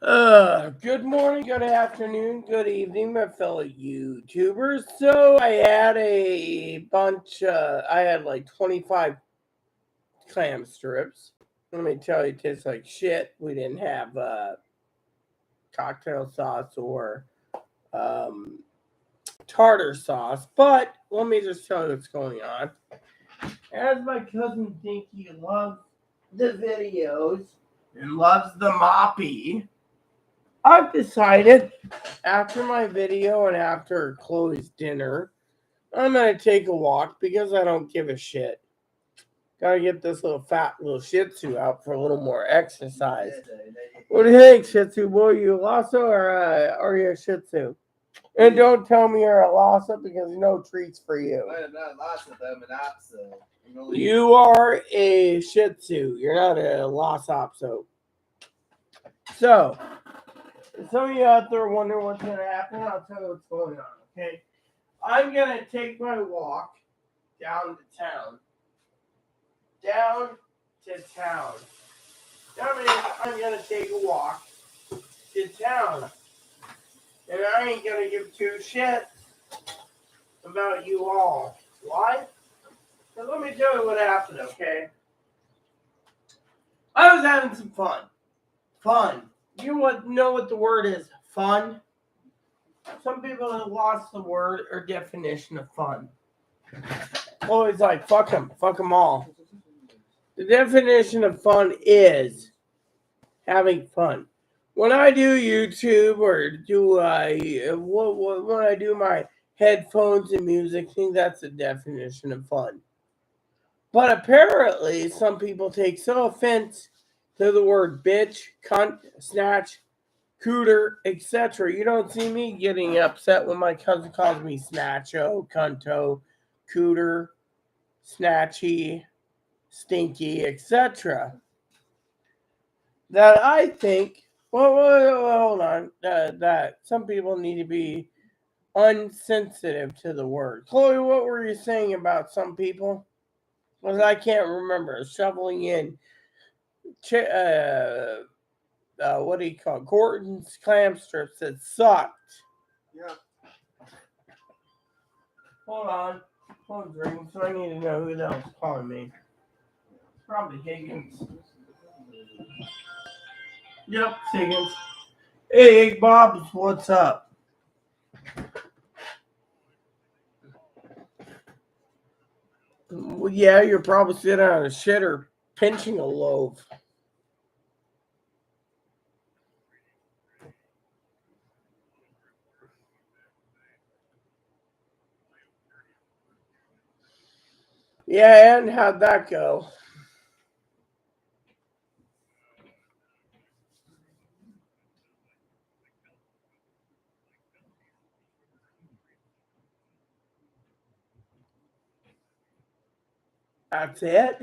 Good morning, good afternoon, good evening, my fellow YouTubers. So I had I had like 25 clam strips. Let me tell you, it tastes like shit. We didn't have cocktail sauce or um, tartar sauce, but let me just tell you what's going on. As my cousin Dinky loves the videos and loves the moppy, I've decided after my video and after Chloe's dinner, I'm gonna take a walk because I don't give a shit. Gotta get this little Shih Tzu out for a little more exercise. What do you think, Shih Tzu boy? You a Lhasa or are you a Shih Tzu? And don't tell me you're a Lhasa because no treats for you. I'm not Lhasa, I'm an Apso. You are a Shih Tzu. You're not a Lhasa Apso. So, some of you out there wondering what's gonna happen. I'll tell you what's going on. Okay. I'm going to take my walk down to town. Down to town. That means I'm going to take a walk to town. And I ain't going to give two shits about you all. Why? Because let me tell you what happened, okay? I was having some fun. Fun. You know what the word is? Fun? Some people have lost the word or definition of fun. Always like, fuck them all. The definition of fun is having fun. When I do YouTube or when I do my headphones and music, I think that's the definition of fun. But apparently, some people take so offense to the word bitch, cunt, snatch, cooter, etc. You don't see me getting upset when my cousin calls me snatcho, cunto, cooter, snatchy, stinky, etc. That I think, hold on, that some people need to be unsensitive to the word. Chloe, what were you saying about some people? Because I can't remember. Shoveling in, what do you call it? Gordon's clam strips that sucked. Yeah. Hold on. Phone's ringing, so I need to know who the hell's calling me. Probably Higgins. Yep, Higgins. Hey, Bob's, what's up? Well, yeah, you're probably sitting on a shitter pinching a loaf. Yeah, and how'd that go? That's it?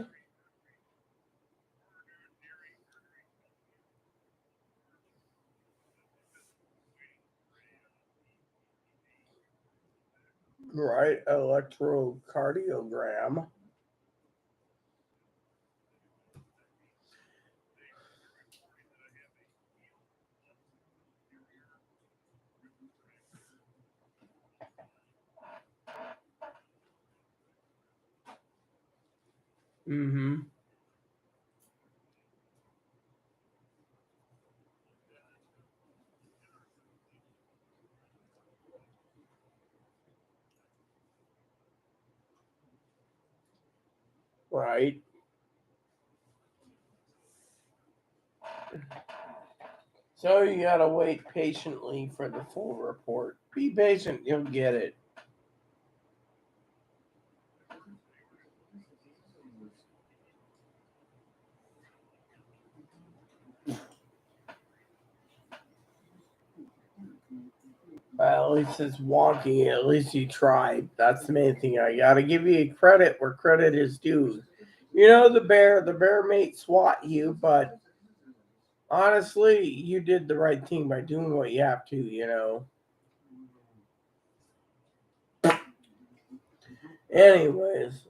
Right, electrocardiogram. Mm-hmm. Right. So you gotta wait patiently for the full report. Be patient, you'll get it. Well, at least it's wonky. At least you tried. That's the main thing. I gotta give you credit where credit is due. You know the bear may swat you, but honestly, you did the right thing by doing what you have to. Anyways,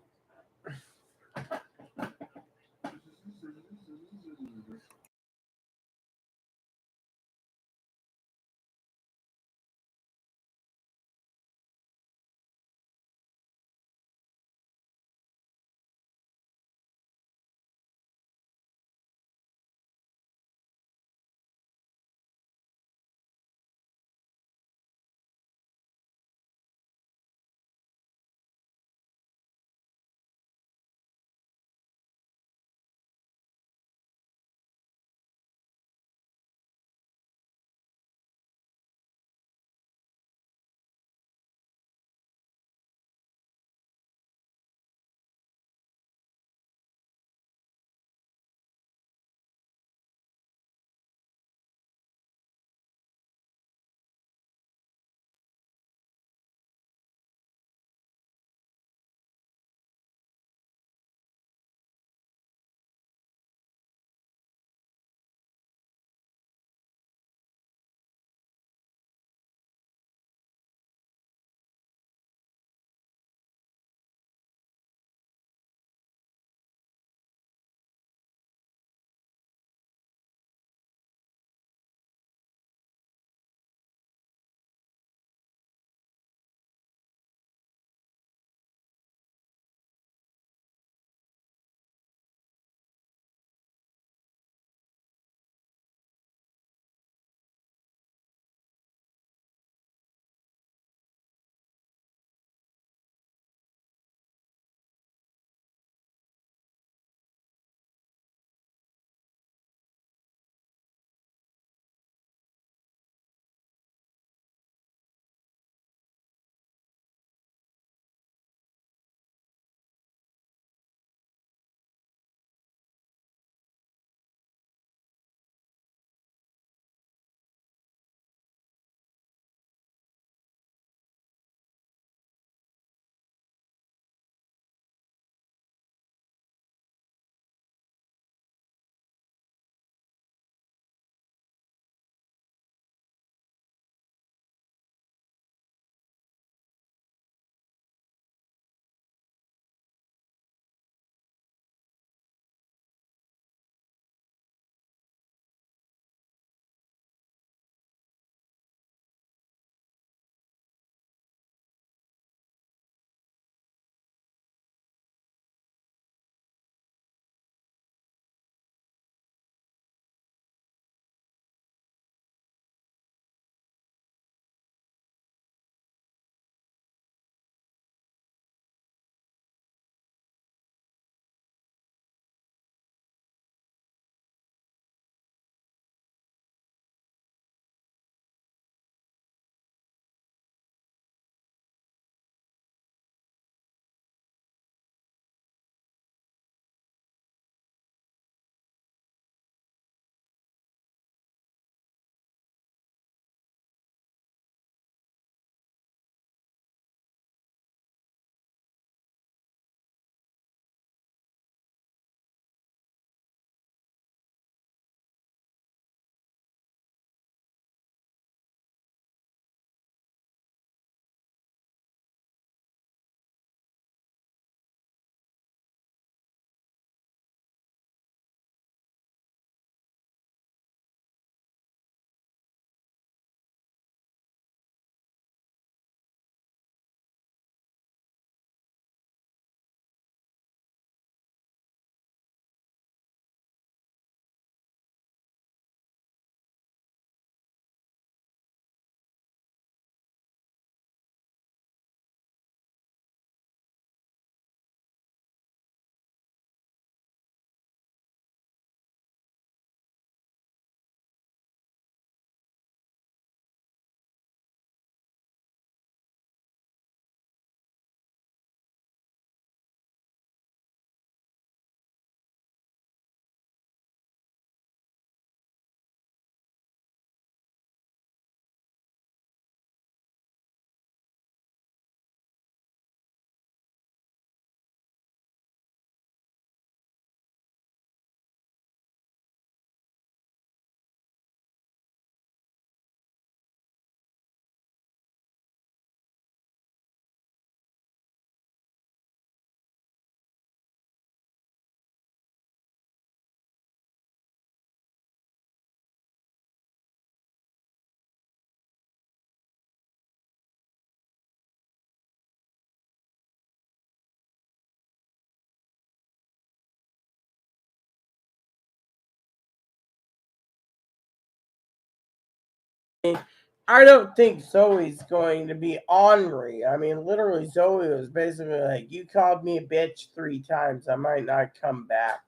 I don't think Zoe's going to be ornery. I mean, literally, Zoe was basically like, "You called me a bitch 3 times. I might not come back."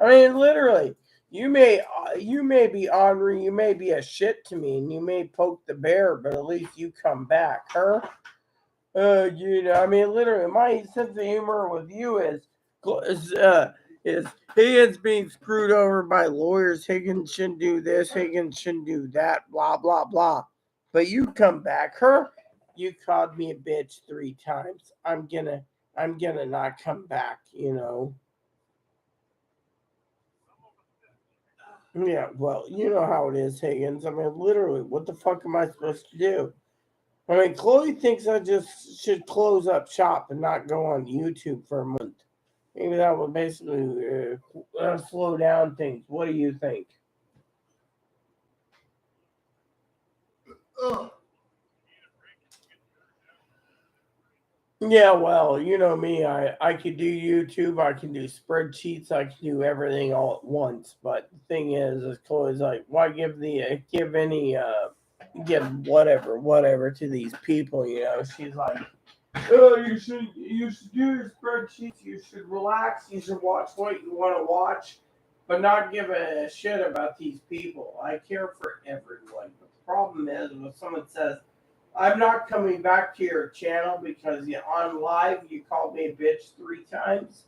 I mean, literally, you may be ornery, you may be a shit to me, and you may poke the bear, but at least you come back. Her, I mean, literally, my sense of humor with you is Higgins being screwed over by lawyers. Higgins shouldn't do this. Higgins shouldn't do that. Blah blah blah. But you come back. Her, you called me a bitch 3 times. I'm gonna not come back. Yeah, well, you know how it is, Higgins. I mean, literally, what the fuck am I supposed to do? I mean, Chloe thinks I just should close up shop and not go on YouTube for a month. Maybe that would basically slow down things. What do you think? Ugh. Yeah, well, you know me. I could do YouTube. I can do spreadsheets. I can do everything all at once. But the thing is Chloe's like, why give whatever to these people? She's like, oh, you should do your spreadsheets. You should relax. You should watch what you want to watch, but not give a shit about these people. I care for everyone. But the problem is when someone says, "I'm not coming back to your channel because on live you called me a bitch 3 times."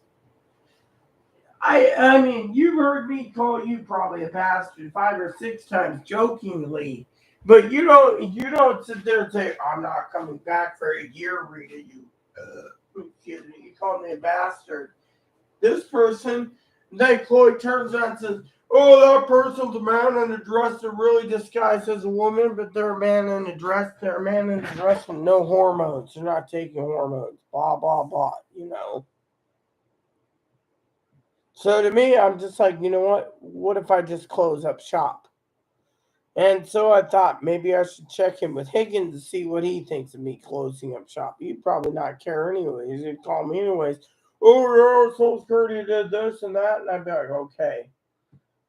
I mean, you've heard me call you probably a bastard 5 or 6 times jokingly, but you don't sit there and say, "I'm not coming back for a year, Rita." Excuse me, you called me a bastard. This person, then Chloe turns around and says, "Oh, that person's a man in a dress that really disguised as a woman, but they're a man in a dress. They're a man in a dress with no hormones. They're not taking hormones." Blah blah blah. So to me, I'm just like, you know what? What if I just close up shop? And so I thought maybe I should check in with Higgins to see what he thinks of me closing up shop. He'd probably not care anyways. He'd call me anyways. "Oh, yeah, Social Security did this and that." And I'd be like, okay.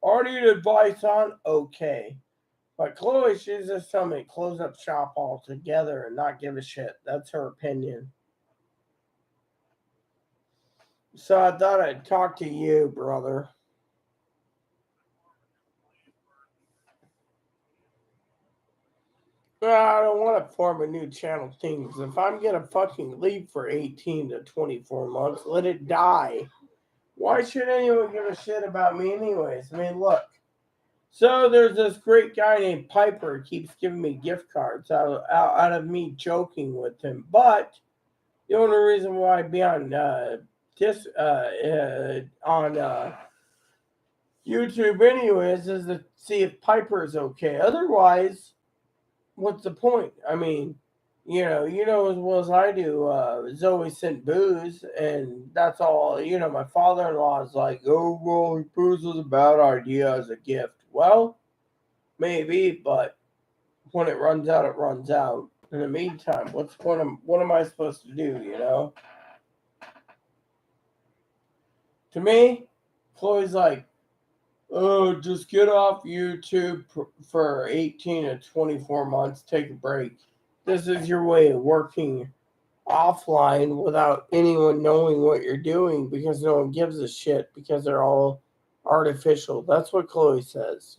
I need advice on, okay. But Chloe, she's just telling me close up shop altogether and not give a shit. That's her opinion. So I thought I'd talk to you, brother. Well, I don't want to form a new channel things. If I'm gonna fucking leave for 18 to 24 months, let it die. Why should anyone give a shit about me anyways? I mean, look. So there's this great guy named Piper who keeps giving me gift cards out of me joking with him. But the only reason why I'd be on this on YouTube anyways is to see if Piper's okay. Otherwise, what's the point? I mean, you know as well as I do. Zoe sent booze, and that's all. My father-in-law is like, "Oh well, booze was a bad idea as a gift." Well, maybe, but when it runs out, it runs out. In the meantime, what am I supposed to do? To me, Chloe's like, "Oh, just get off YouTube for 18 to 24 months. Take a break. This is your way of working offline without anyone knowing what you're doing because no one gives a shit because they're all artificial." That's what Chloe says.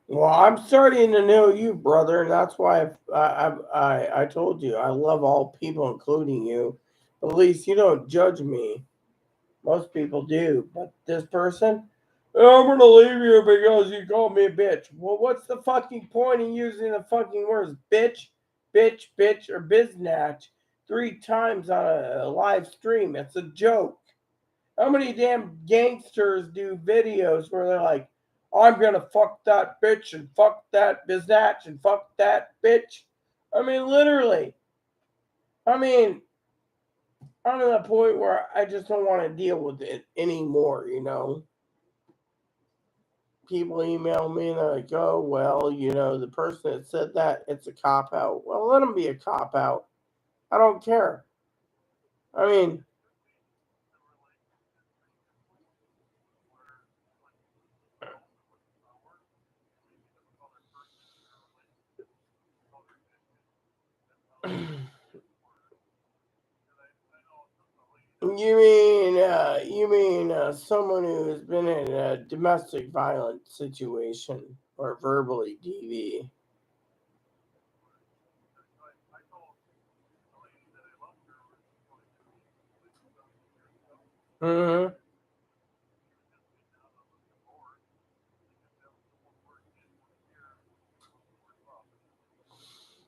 Well, I'm starting to know you, brother, and that's why I told you I love all people, including you. At least you don't judge me. Most people do, but this person, "Oh, I'm gonna leave you because you called me a bitch." Well, what's the fucking point in using the fucking words bitch, bitch, or biznatch 3 times on a live stream? It's a joke. How many damn gangsters do videos where they're like, "I'm gonna fuck that bitch and fuck that biznatch and fuck that bitch"? I mean, literally. I mean, I'm to the point where I just don't want to deal with it anymore. People email me and they're like, "Oh, well, the person that said that, it's a cop out." Well, let them be a cop out. I don't care. I mean, You mean someone who has been in a domestic violence situation or verbally DV? Hmm.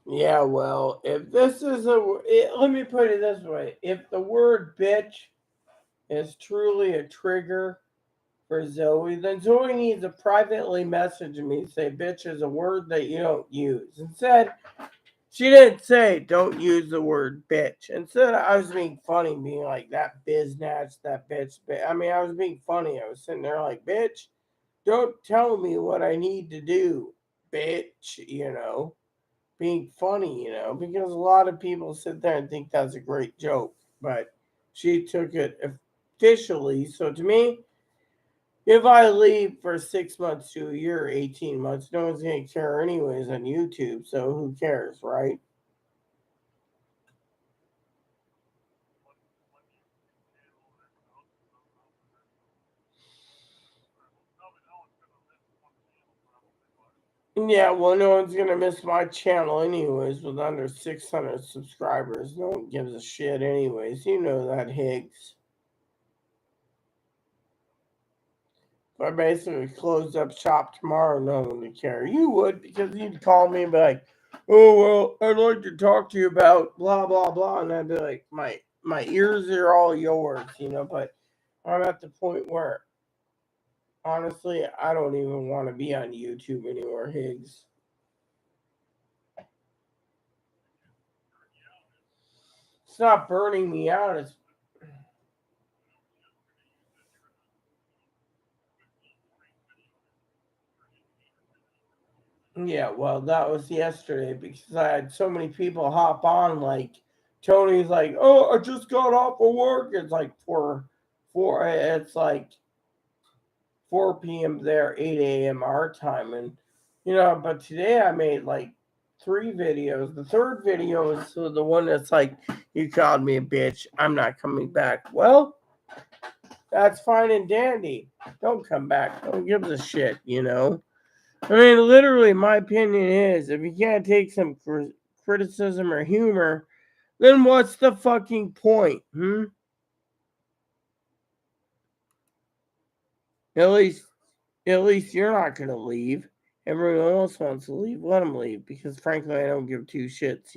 Yeah, well, if this is let me put it this way: if the word "bitch" is truly a trigger for Zoe, then Zoe needs to privately message me, say "bitch" is a word that you don't use. Instead, she didn't say don't use the word bitch. Instead, I was being funny, being like that biznatch, that bitch. I mean, I was being funny. I was sitting there like, bitch, don't tell me what I need to do, bitch, being funny, because a lot of people sit there and think that's a great joke, but she took it officially. So to me, if I leave for 6 months to a year, 18 months, no one's going to care anyways on YouTube. So who cares, right? Yeah, well, no one's gonna miss my channel anyways with under 600 subscribers. No one gives a shit anyways. You know that, Higgs. If I basically closed up shop tomorrow, no one would care. You would, because you'd call me and be like, oh, well, I'd like to talk to you about blah, blah, blah. And I'd be like, my ears are all yours, but I'm at the point where, honestly, I don't even want to be on YouTube anymore, Higgs. It's not burning me out. It's Yeah, well, that was yesterday because I had so many people hop on. Like Tony's like, "Oh, I just got off of work." It's like four. It's like 4 p.m. there, 8 a.m. our time, and But today I made like 3 videos. The third video is the one that's like, "You called me a bitch. I'm not coming back." Well, that's fine and dandy. Don't come back. Don't give a shit. I mean, literally, my opinion is if you can't take some criticism or humor, then what's the fucking point? At least, at least you're not gonna leave. Everyone else wants to leave. Let them leave because, frankly, I don't give two shits.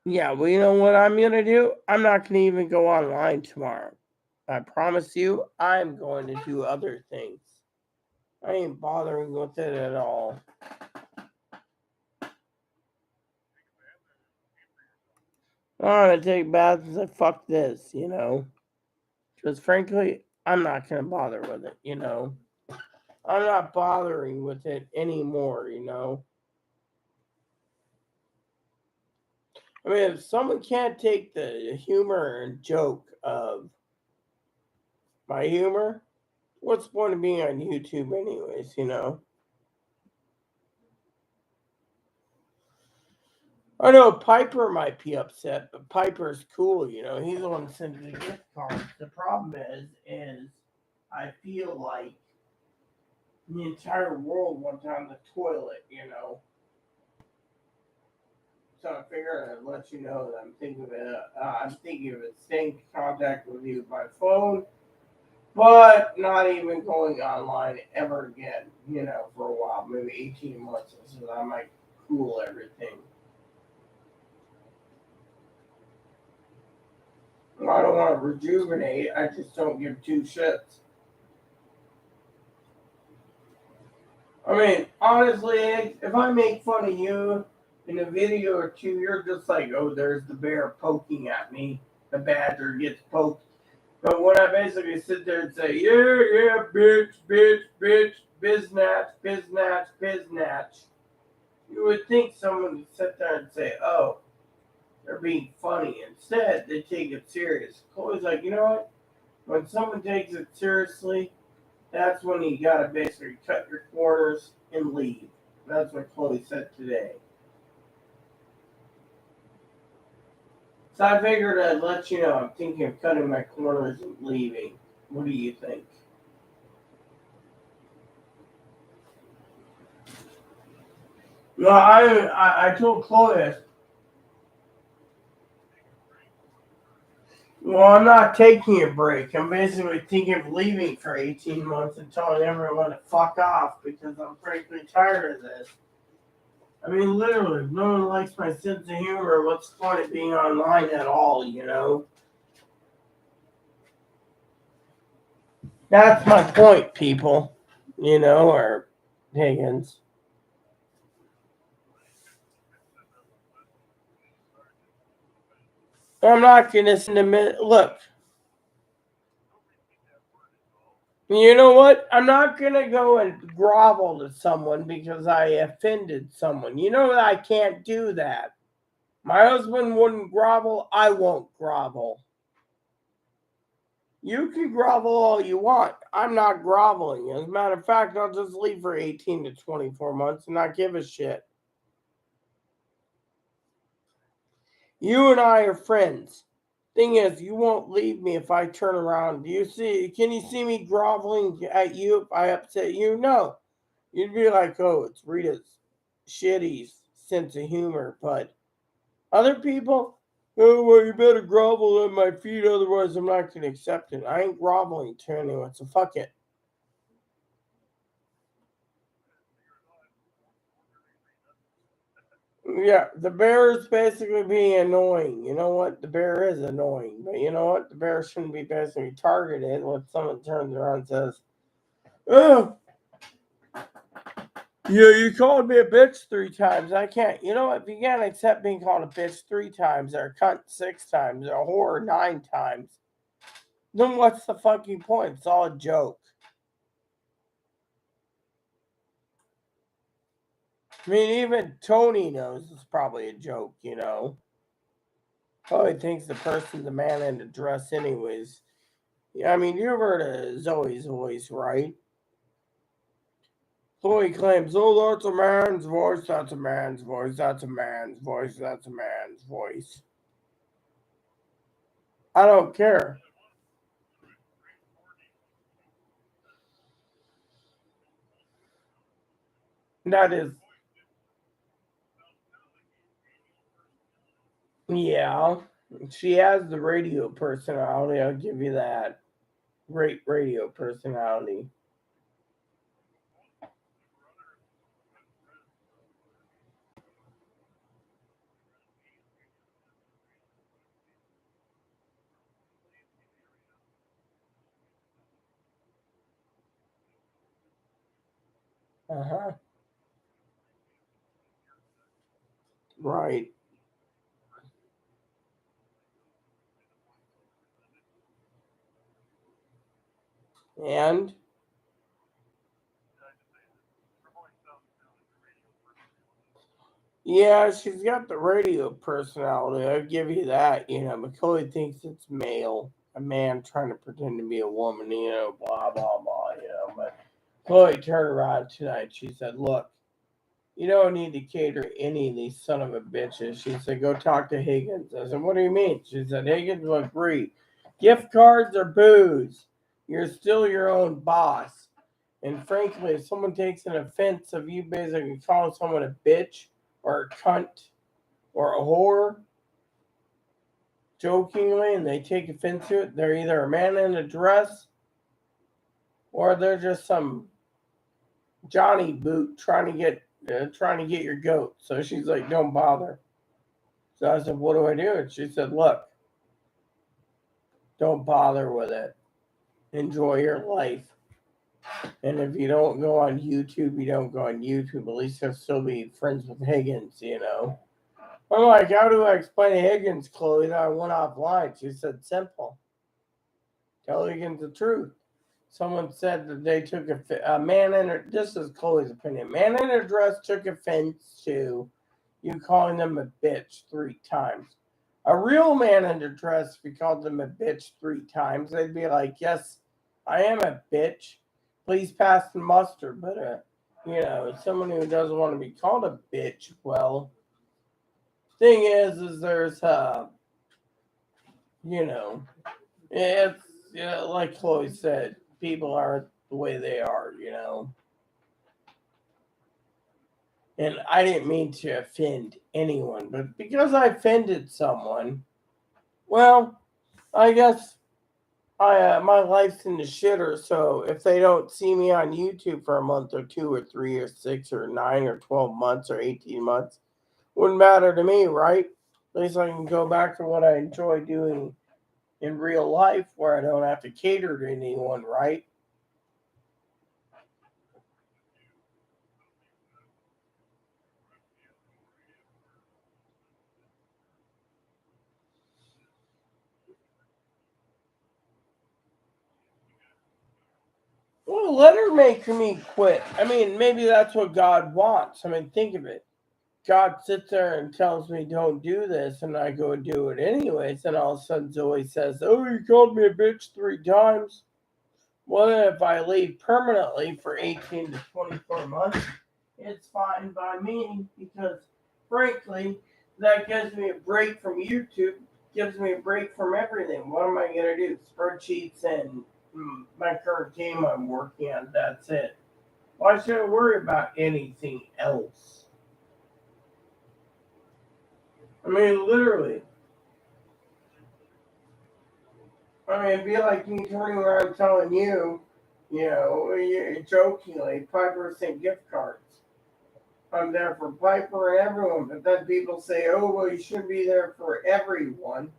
Yeah, well, you know what I'm gonna do? I'm not gonna even go online tomorrow. I promise you, I'm going to do other things. I ain't bothering with it at all. I'm gonna take a bath and say, fuck this. Because frankly, I'm not gonna bother with it. I'm not bothering with it anymore. I mean, if someone can't take the humor and joke of my humor, what's the point of being on YouTube anyways? I know Piper might be upset, but Piper's cool. He's the one sending the gift cards. The problem is I feel like the entire world went down the toilet. So I figured I'd let you know that I'm thinking of it, staying in contact with you by phone, but not even going online ever again, for a while, maybe 18 months, so that I might cool everything. I don't want to rejuvenate, I just don't give two shits. I mean, honestly, if I make fun of you in a video or two, you're just like, oh, there's the bear poking at me. The badger gets poked. But when I basically sit there and say, yeah, yeah, bitch, bitch, bitch, biznatch, biznatch, biznatch, you would think someone would sit there and say, oh, they're being funny. Instead, they take it serious. Chloe's like, you know what? When someone takes it seriously, that's when you gotta basically cut your corners and leave. That's what Chloe said today. So I figured I'd let you know I'm thinking of cutting my corners and leaving. What do you think? No, I told Chloe this. Well, I'm not taking a break. I'm basically thinking of leaving for 18 months and telling everyone to fuck off because I'm frankly tired of this. I mean, literally, if no one likes my sense of humor, what's the point of being online at all, you know? That's my point, people. You know, or Higgins. I'm not going to send a look. You know what? I'm not going to go and grovel to someone because I offended someone. You know that I can't do that. My husband wouldn't grovel. I won't grovel. You can grovel all you want. I'm not groveling. As a matter of fact, I'll just leave for 18 to 24 months and not give a shit. You and I are friends. Thing is, you won't leave me if I turn around. Can you see me groveling at you if I upset you? No. You'd be like, oh, it's Rita's shitty sense of humor. But other people, oh, well, you better grovel at my feet, otherwise I'm not going to accept it. I ain't groveling to anyone, so fuck it. Yeah, the bear is basically being annoying. You know what? The bear is annoying. But you know what? The bear shouldn't be basically targeted when someone turns around and says, oh, yeah, you called me a bitch 3 times. I can't. You know what? If you can't accept being called a bitch 3 times, or a cunt 6 times, or a whore 9 times, then what's the fucking point? It's all a joke. I mean, even Tony knows it's probably a joke, you know? Probably thinks the person's a man in a dress, anyways. Yeah, I mean, you've heard of Zoe's voice, right? Zoe claims, oh, that's a man's voice, that's a man's voice, that's a man's voice, that's a man's voice. I don't care. That is, yeah. She has the radio personality, I'll give you that. Great radio personality. Uh huh. Right. And yeah, she's got the radio personality. I'll give you that. You know, Macaulay thinks it's male, a man trying to pretend to be a woman. You know, blah blah blah. You know, but Chloe turned around tonight. She said, "Look, you don't need to cater to any of these son of a bitches." She said, "Go talk to Higgins." I said, "What do you mean?" She said, "Higgins will agree. Gift cards or booze, you're still your own boss." And frankly, if someone takes an offense of you basically calling someone a bitch or a cunt or a whore jokingly and they take offense to it, they're either a man in a dress or they're just some Johnny boot trying to get your goat. So she's like, "Don't bother." So I said, "What do I do?" And she said, "Look, don't bother with it. Enjoy your life. And if you don't go on YouTube, you don't go on YouTube. At least you'll still be friends with Higgins, you know." I'm like, "How do I explain to Higgins, Chloe, that I went offline?" She said, "Simple. Tell Higgins the truth. Someone said that they took a man in a, this is Chloe's opinion, man in a dress took offense to you calling them a bitch 3 times. A real man in a dress, if you called them a bitch 3 times, they'd be like, yes, I am a bitch. please pass the muster. But someone who doesn't want to be called a bitch. Well, thing is there's it's like Chloe said, people aren't the way they are. And I didn't mean to offend anyone, but because I offended someone, well, I guess my life's in the shitter. So if they don't see me on YouTube for a month or 2 or 3 or 6 or 9 or 12 months or 18 months, wouldn't matter to me, right? At least I can go back to what I enjoy doing in real life, where I don't have to cater to anyone, right? Well, let her make me quit. I mean, maybe that's what God wants. I mean, think of it. God sits there and tells me don't do this, and I go and do it anyways. And all of a sudden, Zoe says, "Oh, you called me a bitch 3 times." Well, then if I leave permanently for 18 to 24 months, it's fine by me because, frankly, that gives me a break from YouTube, gives me a break from everything. What am I going to do? Spreadsheets and my current game I'm working on, that's it. Why should I worry about anything else? I mean, literally. I mean, it'd be like me turning around telling you, jokingly, 5% gift cards. I'm there for Piper and everyone, but then people say, "Oh, well, you should be there for everyone."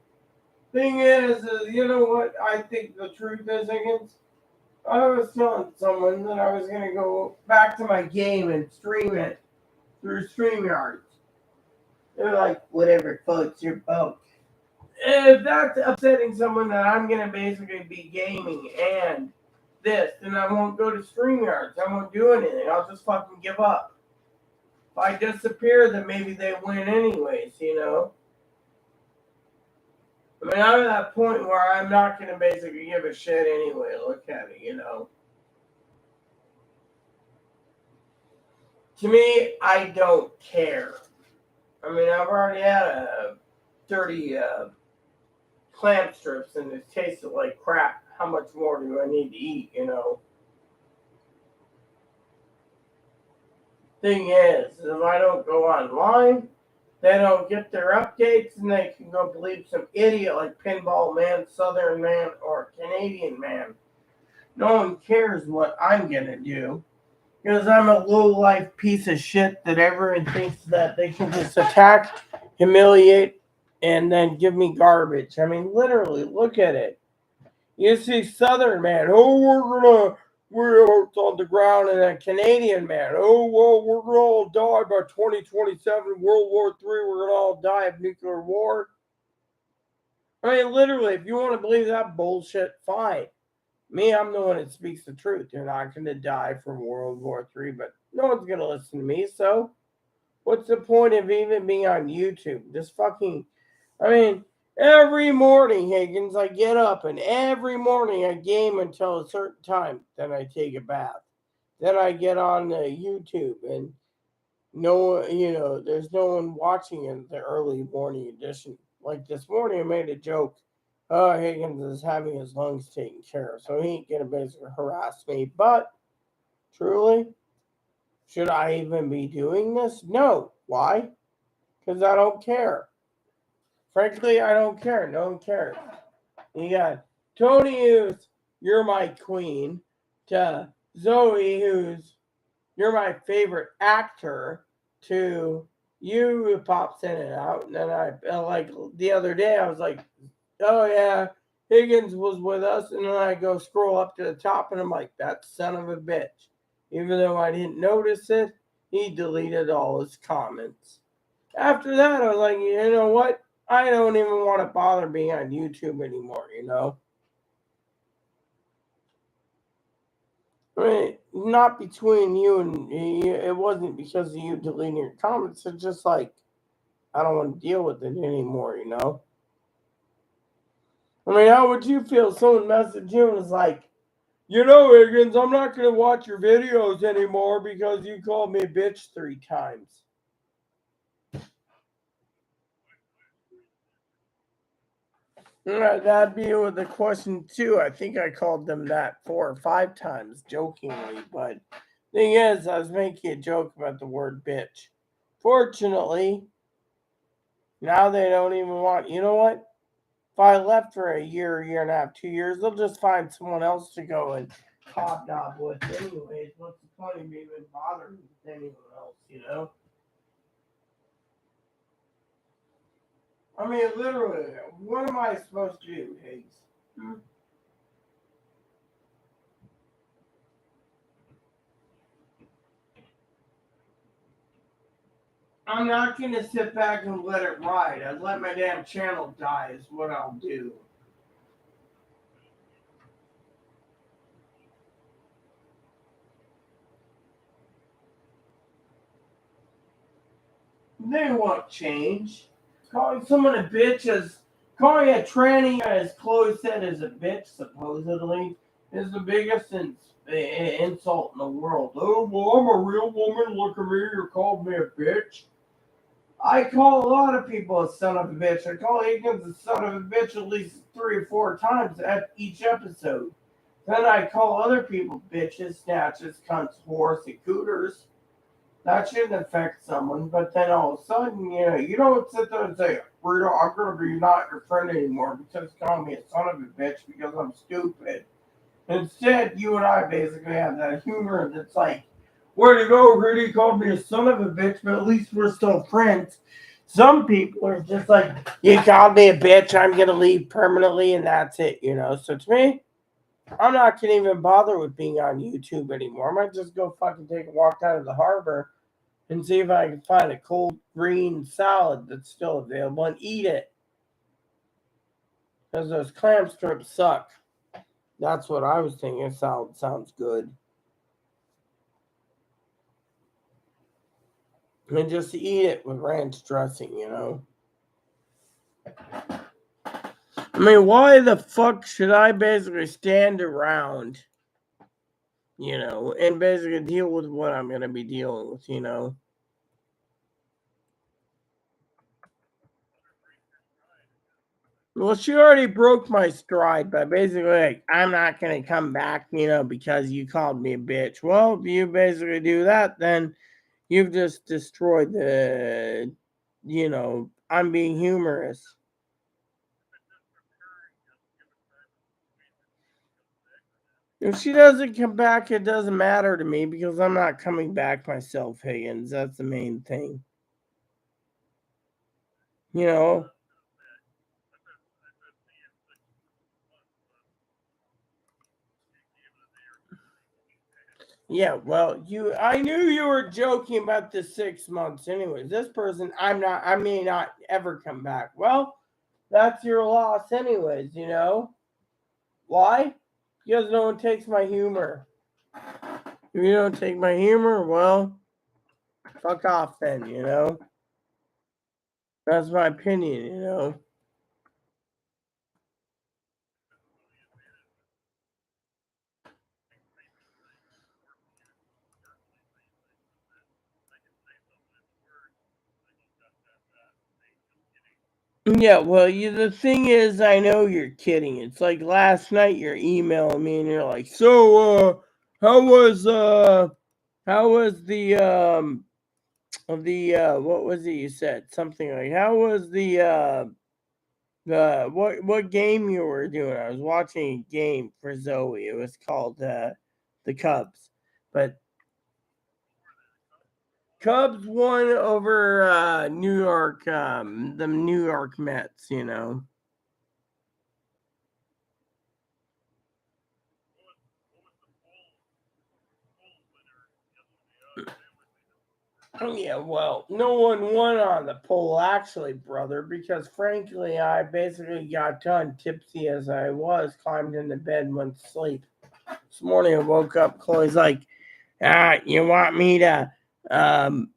Thing is, you know what I think the truth is, Higgins? I was telling someone that I was going to go back to my game and stream it through StreamYards. They're like, "Whatever floats your boat." If that's upsetting someone that I'm going to basically be gaming and this, then I won't go to StreamYards. I won't do anything. I'll just fucking give up. If I disappear, then maybe they win anyways. I mean, I'm at that point where I'm not going to basically give a shit anyway. Look at it. To me, I don't care. I mean, I've already had a 30 clam strips and it tasted like crap. How much more do I need to eat? Thing is, if I don't go online, they don't get their updates and they can go believe some idiot like Pinball Man, Southern Man, or Canadian Man. No one cares what I'm going to do because I'm a low-life piece of shit that everyone thinks that they can just attack, humiliate, and then give me garbage. I mean, literally, look at it. You see Southern Man, "Oh, we're out on the ground," and a Canadian man, "Oh, well, we're gonna all die by 2027, World War III, we're gonna all die of nuclear war." I mean, literally, if you want to believe that bullshit, fine. Me, I'm the one that speaks the truth. You're not gonna die from World War III, but no one's gonna listen to me, so what's the point of even being on YouTube? I mean, every morning, Higgins, I get up and every morning I game until a certain time. Then I take a bath. Then I get on YouTube and there's no one watching in the early morning edition. Like this morning, I made a joke. Oh, Higgins is having his lungs taken care of, so he ain't gonna basically harass me. But truly, should I even be doing this? No. Why? Because I don't care. Frankly, I don't care. No one cares. You got Tony, who's "You're my queen," to Zoe, who's "You're my favorite actor," to you, who pops in and out. And then like the other day, I was like, "Oh yeah, Higgins was with us," and then I go scroll up to the top, and I'm like, "That son of a bitch." Even though I didn't notice it, he deleted all his comments. After that, I was like, you know what? I don't even want to bother being on YouTube anymore. I mean, not between you and me. It wasn't because of you deleting your comments. It's just like, I don't want to deal with it anymore. I mean, how would you feel if someone messaged you and was like, You know, Higgins, I'm not going to watch your videos anymore because you called me a bitch 3 times. That'd be with the question too. I think I called them that 4 or 5 times jokingly, but thing is, I was making a joke about the word bitch. Fortunately, now they don't even want. You know what? If I left for a year and a half, 2 years, they'll just find someone else to go and hobnob with. Anyways, what's the point of me even bothering with anyone else? You know? I mean, literally, what am I supposed to do, Higgs? I'm not going to sit back and let it ride. I'd let my damn channel die, is what I'll do. They won't change. Calling someone a bitch is. Calling a tranny, as Chloe said, is a bitch, supposedly, is the biggest insult in the world. Oh, well, I'm a real woman. Look at me. You called me a bitch. I call a lot of people a son of a bitch. I call Higgins a son of a bitch at least 3 or 4 times at each episode. Then I call other people bitches, snatches, cunts, whores, and cooters. That shouldn't affect someone, but then all of a sudden, you don't sit there and say, Rita, I'm going to be not your friend anymore because you call me a son of a bitch because I'm stupid. Instead, you and I basically have that humor that's like, where'd you go, Rudy? Called me a son of a bitch, but at least we're still friends. Some people are just like, you called me a bitch, I'm going to leave permanently, and that's it, So to me, I'm not going to even bother with being on YouTube anymore. I might just go fucking take a walk down to the harbor and see if I can find a cold green salad that's still available and eat it. Because those clam strips suck. That's what I was thinking. Salad sounds good. And just eat it with ranch dressing. I mean, why the fuck should I basically stand around, and basically deal with what I'm going to be dealing with? Well, she already broke my stride by basically like, I'm not going to come back, because you called me a bitch. Well, if you basically do that, then you've just destroyed I'm being humorous. If she doesn't come back, it doesn't matter to me because I'm not coming back myself, Higgins. That's the main thing. You know? Yeah, well, I knew you were joking about the 6 months anyways. This person, I may not ever come back. Well, that's your loss anyways. Why? Because no one takes my humor. If you don't take my humor, well, fuck off then. That's my opinion. Yeah, well, the thing is, I know you're kidding. It's like last night you're emailing me and you're like, so, how was, what was it you said? Something like, how was what game you were doing? I was watching a game for Zoe. It was called, the Cubs. But Cubs won over, New York, the New York Mets. Yeah, well, no one won on the poll, actually, brother, because frankly, I basically got done tipsy as I was, climbed into bed, and went to sleep. This morning I woke up, Chloe's like, you want me to um,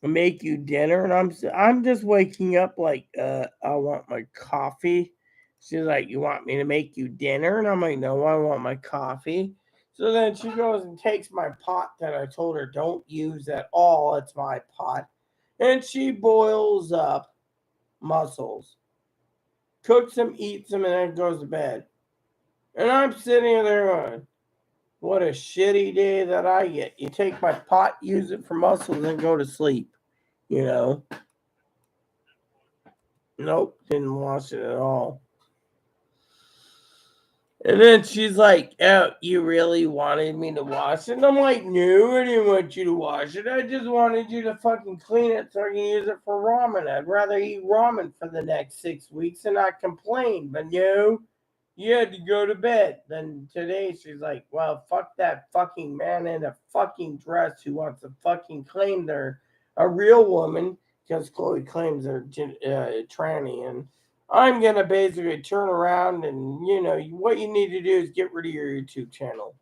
make you dinner? And I'm just waking up like, I want my coffee. She's like, you want me to make you dinner? And I'm like, no, I want my coffee. So then she goes and takes my pot that I told her don't use at all. It's my pot. And she boils up mussels, cooks them, eats them, and then goes to bed. And I'm sitting there going, what a shitty day that I get. You take my pot, use it for mussels, and go to sleep. You know? Nope, didn't wash it at all. And then she's like, oh, you really wanted me to wash it? And I'm like, no, I didn't want you to wash it. I just wanted you to fucking clean it so I can use it for ramen. I'd rather eat ramen for the next 6 weeks and not complain. But no, you had to go to bed. Then today she's like, well, fuck that fucking man in a fucking dress who wants to fucking claim they're a real woman because Chloe claims they're tranny. And I'm going to basically turn around and, what you need to do is get rid of your YouTube channel.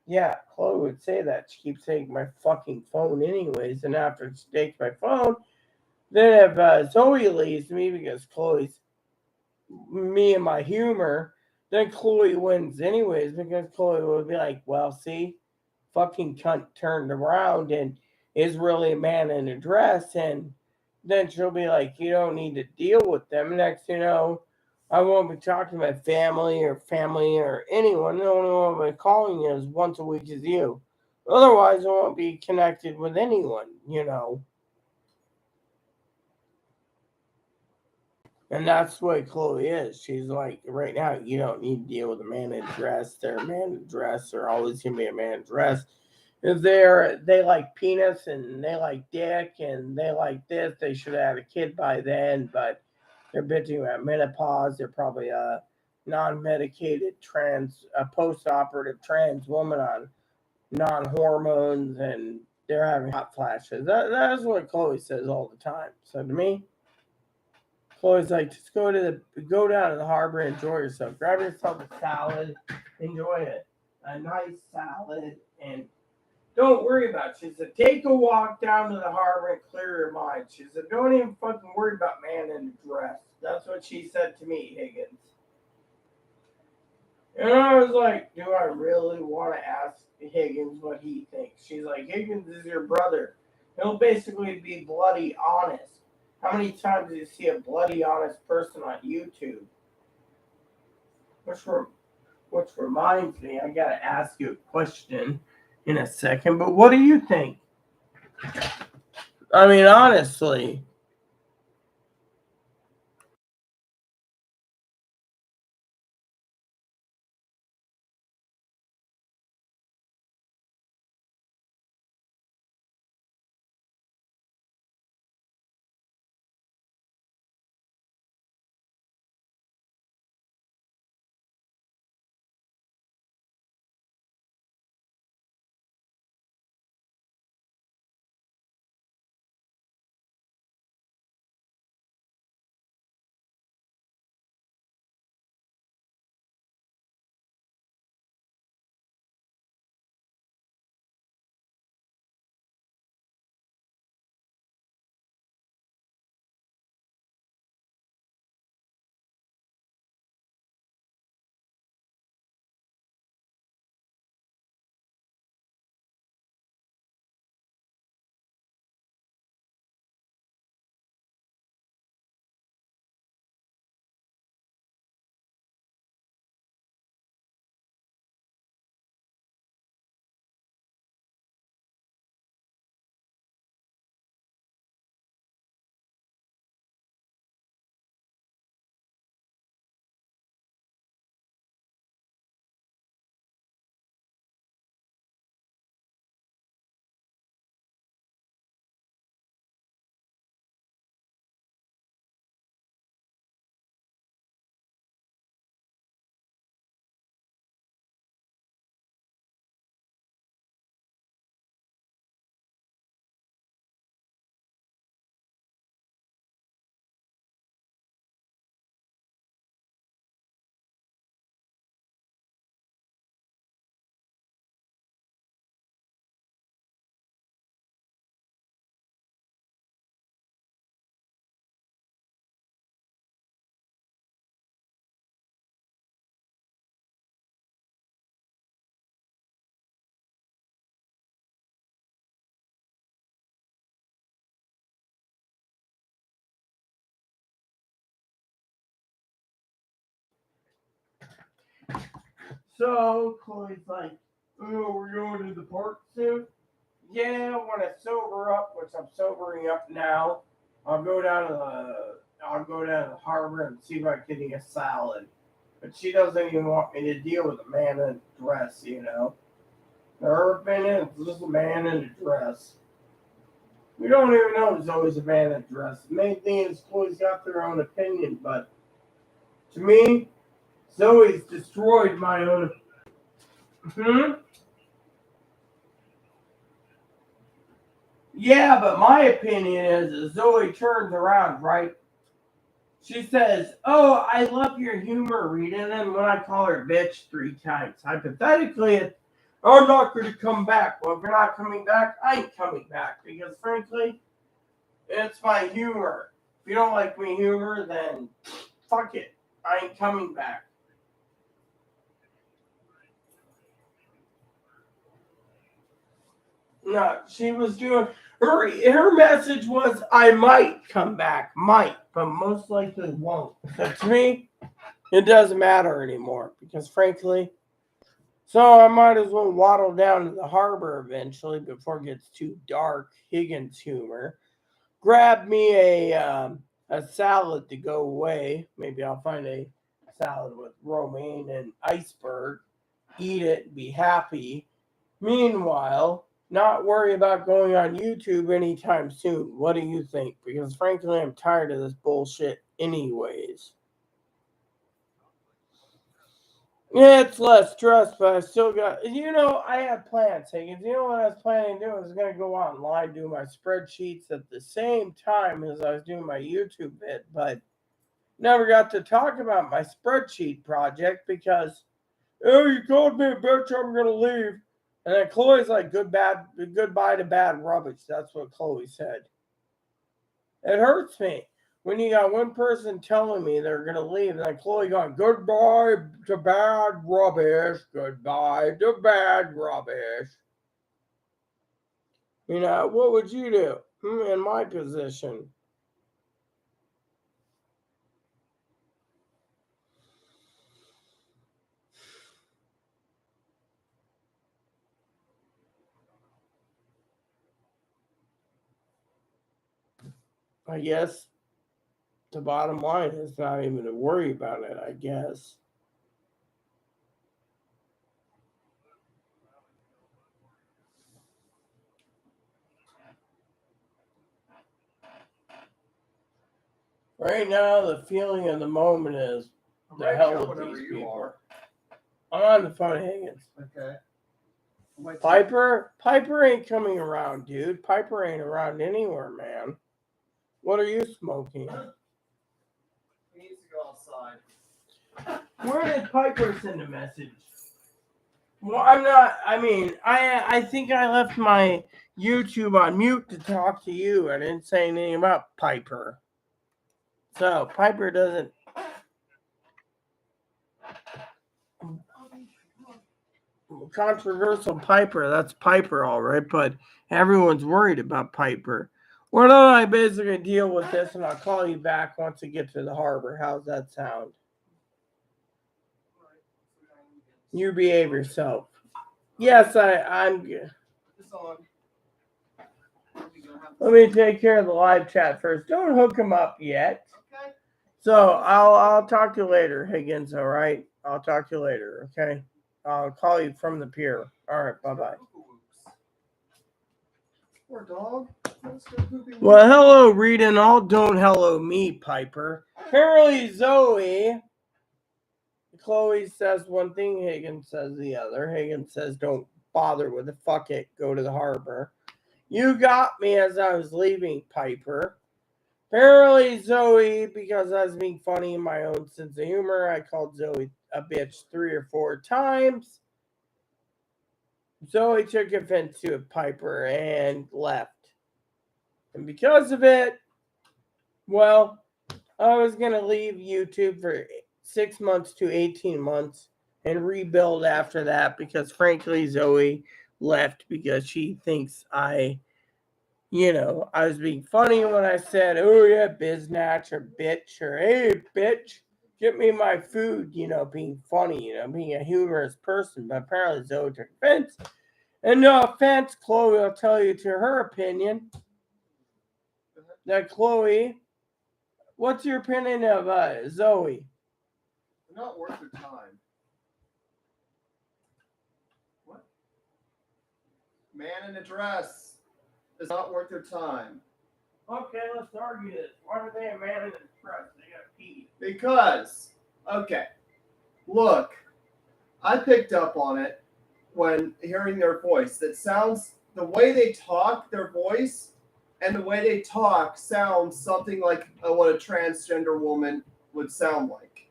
Yeah, Chloe would say that. She keeps taking my fucking phone anyways. And after she takes my phone, then if Zoe leaves me because Chloe's me and my humor, then Chloe wins anyways because Chloe would be like, well, see, fucking cunt turned around and is really a man in a dress. And then she'll be like, you don't need to deal with them. Next, I won't be talking to my family or anyone. The only one I'll be calling you is once a week is you. Otherwise, I won't be connected with anyone. And that's the way Chloe is. She's like, right now, you don't need to deal with a man in a dress. They're a man in a dress. They're always going to be a man in a dress. If they like penis and they like dick and they like this, they should have had a kid by then. But they're bitching about menopause. They're probably a non-medicated a post-operative trans woman on non-hormones, and they're having hot flashes. That's what Chloe says all the time. So to me, Chloe's like, just go down to the harbor, enjoy yourself. Grab yourself a salad, enjoy it. A nice salad, and don't worry about it. She said, take a walk down to the harbor and clear your mind. She said, don't even fucking worry about man in a dress. That's what she said to me, Higgins. And I was like, do I really want to ask Higgins what he thinks? She's like, Higgins is your brother. He'll basically be bloody honest. How many times do you see a bloody honest person on YouTube? Which reminds me, I gotta ask you a question in a second, but what do you think? I mean, honestly. So Chloe's like, oh, we're going to the park soon. Yeah, when I sober up, which I'm sobering up now, I'll go down to the harbor and see if I can get a salad. But she doesn't even want me to deal with a man in a dress, you know. Her opinion is just a man in a dress. We don't even know there's always a man in a dress. The main thing is Chloe's got their own opinion, but to me, Zoe's destroyed my own. Yeah, but my opinion is Zoe turns around, right? She says, "Oh, I love your humor, Rita." And then when I call her bitch 3 times, hypothetically, I'm not going to come back. Well, if you're not coming back, I ain't coming back because, frankly, it's my humor. If you don't like my humor, then fuck it. I ain't coming back. No, she was doing her message was I might come back, might, but most likely won't. So to me, it doesn't matter anymore because frankly, so I might as well waddle down to the harbor eventually before it gets too dark. Higgins humor. Grab me a salad to go away. Maybe I'll find a salad with romaine and iceberg. Eat it, be happy. Meanwhile, not worry about going on YouTube anytime soon. What do you think? Because frankly, I'm tired of this bullshit anyways. Yeah, it's less stress, but I still got, I have plans, Higgins. You know what I was planning to do? I was going to go online, do my spreadsheets at the same time as I was doing my YouTube bit, but never got to talk about my spreadsheet project because, oh, you called me a bitch, I'm going to leave. And then Chloe's like, goodbye to bad rubbish. That's what Chloe said. It hurts me when you got one person telling me they're going to leave, and then Chloe going, goodbye to bad rubbish, goodbye to bad rubbish. What would you do in my position? I guess the bottom line is not even to worry about it, I guess. Right now, the feeling of the moment is the hell with these people. I'm on the phone, Higgins. Okay. Piper ain't coming around, dude. Piper ain't around anywhere, man. What are you smoking? He needs to go outside. Where did Piper send a message? Well, I'm not. I mean, I think I left my YouTube on mute to talk to you. I didn't say anything about Piper. So Piper doesn't. Controversial Piper. That's Piper, all right. But everyone's worried about Piper. Why don't I basically deal with this and I'll call you back once we get to the harbor? How's that sound? You behave yourself. Yes, I'm good. Let me take care of the live chat first. Don't hook him up yet. Okay. So I'll talk to you later, Higgins. All right. I'll talk to you later. Okay. I'll call you from the pier. All right. Bye. Poor dog. Well, hello, Rita, and all don't hello me, Piper. Apparently, Zoe. Chloe says one thing, Higgins says the other. Higgins says, don't bother with it. Fuck it. Go to the harbor. You got me as I was leaving, Piper. Apparently, Zoe, because I was being funny in my own sense of humor, I called Zoe a bitch 3 or 4 times. Zoe took offense to it, Piper, and left. And because of it, well, I was going to leave YouTube for 6 months to 18 months and rebuild after that because, frankly, Zoe left because she thinks I was being funny when I said, oh, yeah, biznatch or bitch or hey, bitch. get me my food, being funny, being a humorous person. But apparently Zoe took offense. And no offense, Chloe, I'll tell you to her opinion. That Chloe, what's your opinion of Zoe? They're not worth their time. What? Man in a dress is not worth their time. Okay, let's argue this. Why are they a man in a dress? They got pee. Because, okay, look, I picked up on it when hearing their voice. That sounds, the way they talk, their voice, and the way they talk sounds something like what a transgender woman would sound like.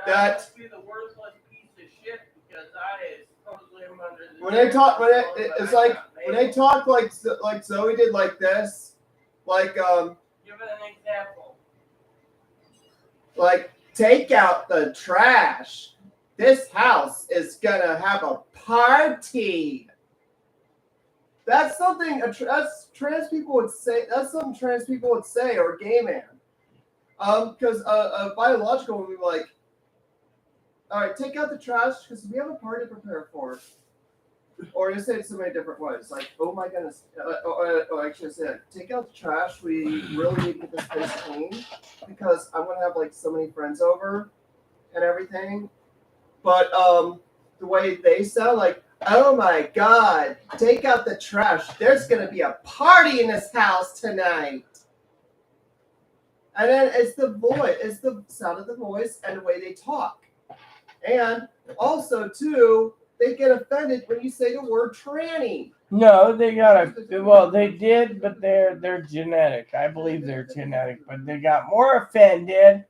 That must be the worthless piece of shit because I supposedly am under the. When they talk, it's like when they talk like Zoe did, like this, like Give it an example. Like, take out the trash. This house is gonna have a party. That's something that's trans people would say. That's something trans people would say, or a gay man. Because a biological would be like, all right, take out the trash because we have a party to prepare for. Or you say it so many different ways, like, oh my goodness. Actually, I said, take out the trash. We really need to get this place clean because I'm gonna have like so many friends over and everything. But the way they sound, like, oh my God, take out the trash. There's gonna be a party in this house tonight. And then it's the voice, it's the sound of the voice and the way they talk. And also too, they get offended when you say the word tranny. No, they they did, but they're genetic. I believe they're genetic, but they got more offended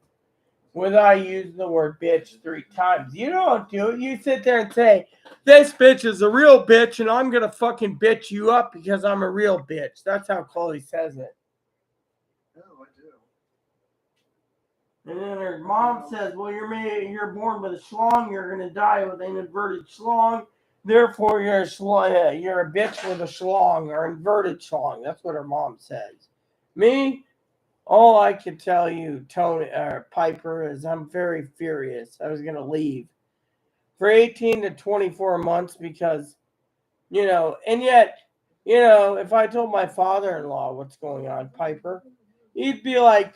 when I use the word bitch 3 times. You don't do it. You sit there and say, this bitch is a real bitch, and I'm gonna fucking bitch you up because I'm a real bitch. That's how Chloe says it. Oh, I do. And then her mom says, well, you're born with a schlong, you're gonna die with an inverted schlong. Therefore, you're a bitch with a schlong or inverted schlong. That's what her mom says. Me, all I can tell you, Tony Piper, is I'm very furious. I was going to leave for 18 to 24 months because, and yet, if I told my father-in-law what's going on, Piper, he'd be like,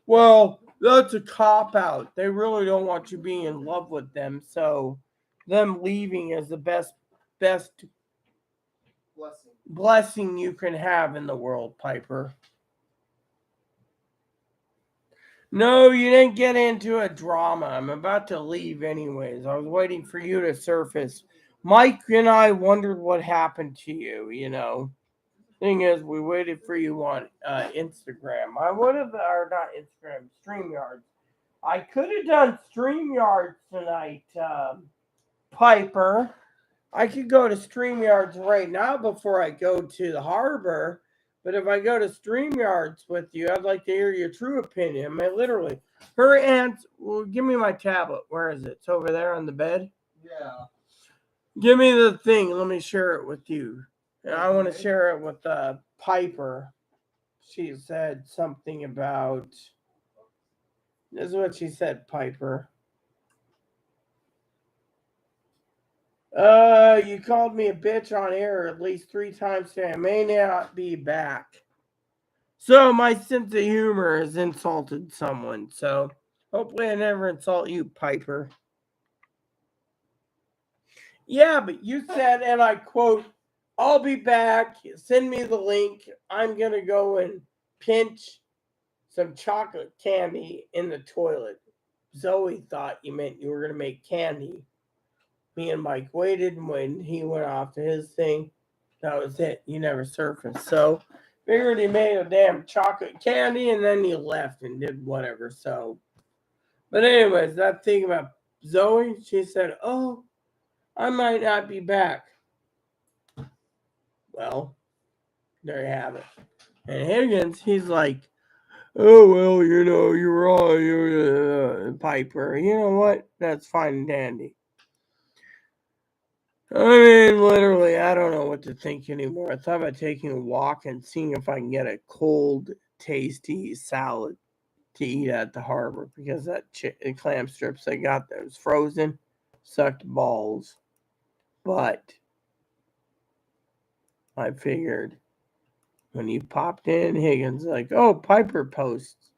well, that's a cop-out. They really don't want you being in love with them, so them leaving is the best blessing you can have in the world, Piper. No, you didn't get into a drama. I'm about to leave anyways. I was waiting for you to surface. Mike and I wondered what happened to you, Thing is, we waited for you on Instagram. I would have, or not Instagram, StreamYards. I could have done StreamYards tonight, Piper. I could go to StreamYards right now before I go to the harbor. But if I go to StreamYards with you, I'd like to hear your true opinion. I mean, literally, her aunt, well, give me my tablet. Where is it? It's over there on the bed. Yeah. Give me the thing. Let me share it with you. And I want to share it with Piper. She said something about. This is what she said, Piper. You called me a bitch on air at least 3 times today. I may not be back. So my sense of humor has insulted someone. So hopefully I never insult you, Piper. Yeah, but you said, and I quote, I'll be back. Send me the link. I'm going to go and pinch some chocolate candy in the toilet. Zoe thought you meant you were going to make candy. Me and Mike waited, and when he went off to his thing, that was it. You never surfaced. So, figured he made a damn chocolate candy, and then he left and did whatever. So, but anyways, that thing about Zoe, she said, oh, I might not be back. Well, there you have it. And Higgins, he's like, oh, well, you're wrong, you're Piper. You know what? That's fine and dandy. I mean, literally, I don't know what to think anymore. I thought about taking a walk and seeing if I can get a cold, tasty salad to eat at the harbor because that clam strips I got there was frozen, sucked balls. But I figured when you popped in, Higgins like, oh, Piper posts.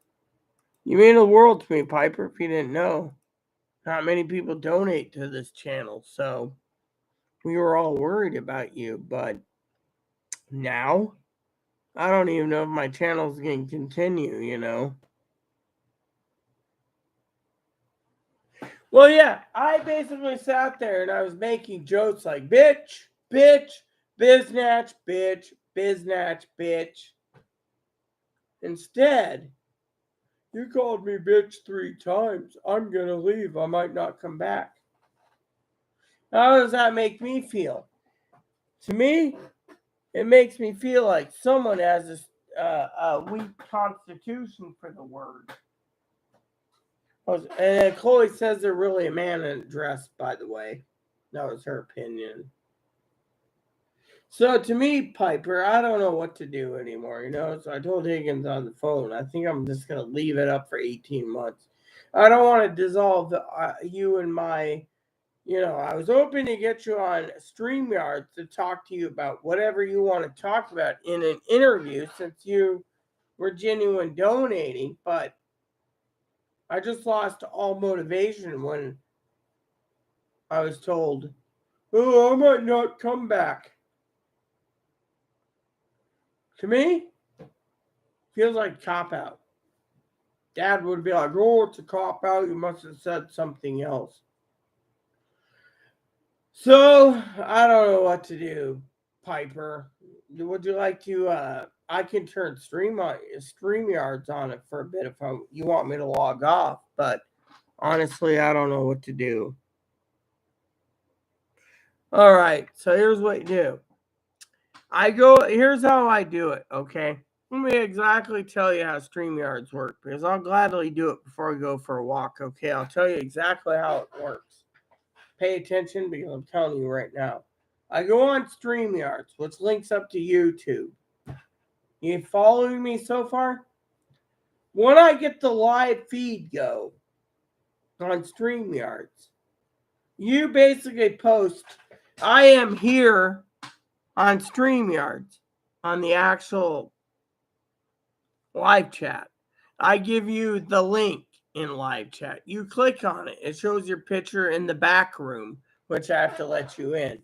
You mean the world to me, Piper, if you didn't know. Not many people donate to this channel, so we were all worried about you. But now, I don't even know if my channel's going to continue, you know. Well, yeah, I basically sat there and I was making jokes like, bitch, bitch, biznatch, bitch, biznatch, bitch. Instead, you called me bitch 3 times. I'm going to leave. I might not come back. How does that make me feel? To me, it makes me feel like someone has a weak constitution for the word. And Chloe says they're really a man in a dress, by the way. That was her opinion. So to me, Piper, I don't know what to do anymore, you know? So I told Higgins on the phone, I think I'm just going to leave it up for 18 months. I don't want to dissolve you and my, you know, I was hoping to get you on StreamYard to talk to you about whatever you want to talk about in an interview since you were genuine donating, but I just lost all motivation when I was told, oh, I might not come back. To me, feels like cop-out. Dad would be like, oh, it's a cop-out. You must have said something else. So, I don't know what to do, Piper. Would you like to, I can turn StreamYards on it for a bit if you want me to log off. But honestly, I don't know what to do. All right, so here's what you do. Here's how I do it, okay? Let me exactly tell you how StreamYards work because I'll gladly do it before I go for a walk, okay? I'll tell you exactly how it works. Pay attention because I'm telling you right now. I go on StreamYards, which links up to YouTube. You following me so far? When I get the live feed go on StreamYards, you basically post, I am here on StreamYards on the actual live chat. I give you the link in live chat. You click on it. It shows your picture in the back room, which I have to let you in.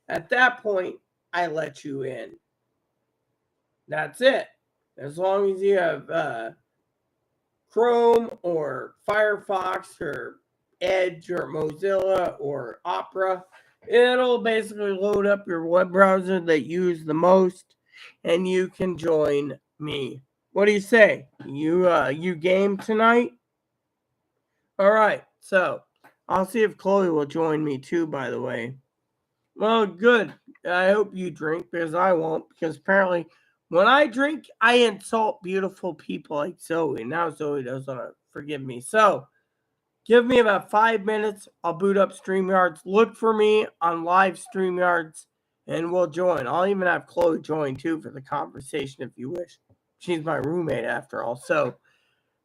At that point, I let you in. That's it. As long as you have Chrome or Firefox or Edge or Mozilla or Opera, it'll basically load up your web browser that you use the most, and you can join me. What do you say? You game tonight? All right. So I'll see if Chloe will join me too. By the way, well, good. I hope you drink because I won't. Because apparently, when I drink, I insult beautiful people like Zoe. Now Zoe doesn't forgive me. So give me about 5 minutes. I'll boot up StreamYards. Look for me on live StreamYards, and we'll join. I'll even have Chloe join too for the conversation if you wish. She's my roommate after all. So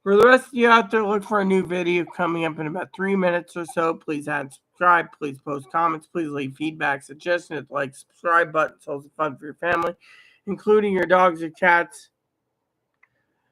for the rest of you out there, look for a new video coming up in about 3 minutes or so. Please add subscribe. Please post comments. Please leave feedback, suggestions, like, subscribe button. So it's fun for your family, including your dogs or cats.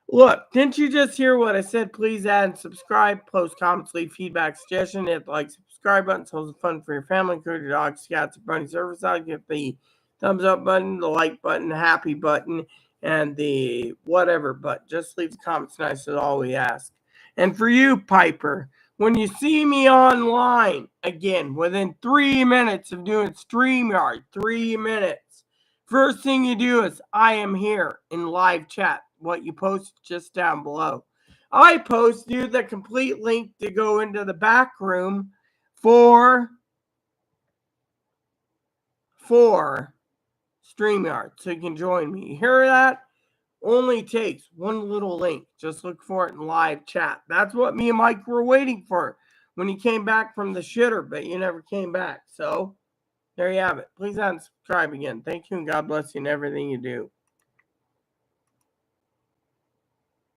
Look, didn't you just hear what I said? Please add and subscribe, post comments, leave feedback, suggestion, hit the like, subscribe button. So it's fun for your family, including your dogs, cats, and bunny service out. Get the thumbs up button, the like button, happy button, and the whatever button. Just leave the comments nice. That's all we ask. And for you, Piper, when you see me online, again, within 3 minutes of doing StreamYard, 3 minutes, first thing you do is I am here in live chat. What you post just down below. I post you the complete link to go into the back room for StreamYard. So you can join me. You hear that? Only takes one little link. Just look for it in live chat. That's what me and Mike were waiting for when he came back from the shitter, but you never came back. So there you have it. Please unsubscribe again. Thank you and God bless you in everything you do.